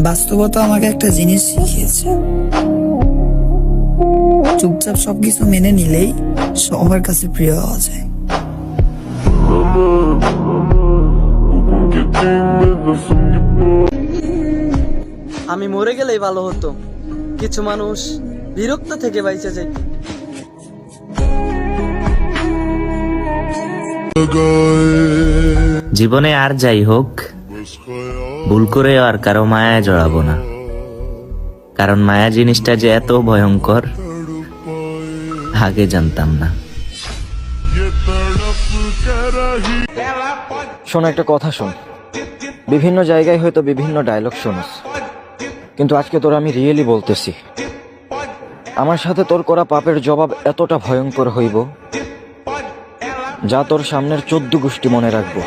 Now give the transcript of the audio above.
বাস্তবতা আমাকে একটা জিনিস শিখিয়েছে, চুপচাপ সবকিছু মেনে নিলেই সবার কাছে প্রিয় হওয়া যায়। আমি মরে গেলেই ভালো হতো, কিছু মানুষ বিরক্ত থেকে বাইচে যায়। জীবনে আর যাই হোক, ভুল করে আর কারো মায়ায় জড়াবো না, কারণ মায়া জিনিসটা যে এত ভয়ঙ্কর আগে জানতাম না। শোন, একটা কথা শোন। বিভিন্ন জায়গায় হয়তো বিভিন্ন ডায়লগ শোনস, কিন্তু আজকে তোর আমি রিয়েলি বলতেছি, আমার সাথে তোর করা পাপের জবাব এতটা ভয়ঙ্কর হইব যা তোর সামনের 14 গোষ্ঠী মনে রাখবো।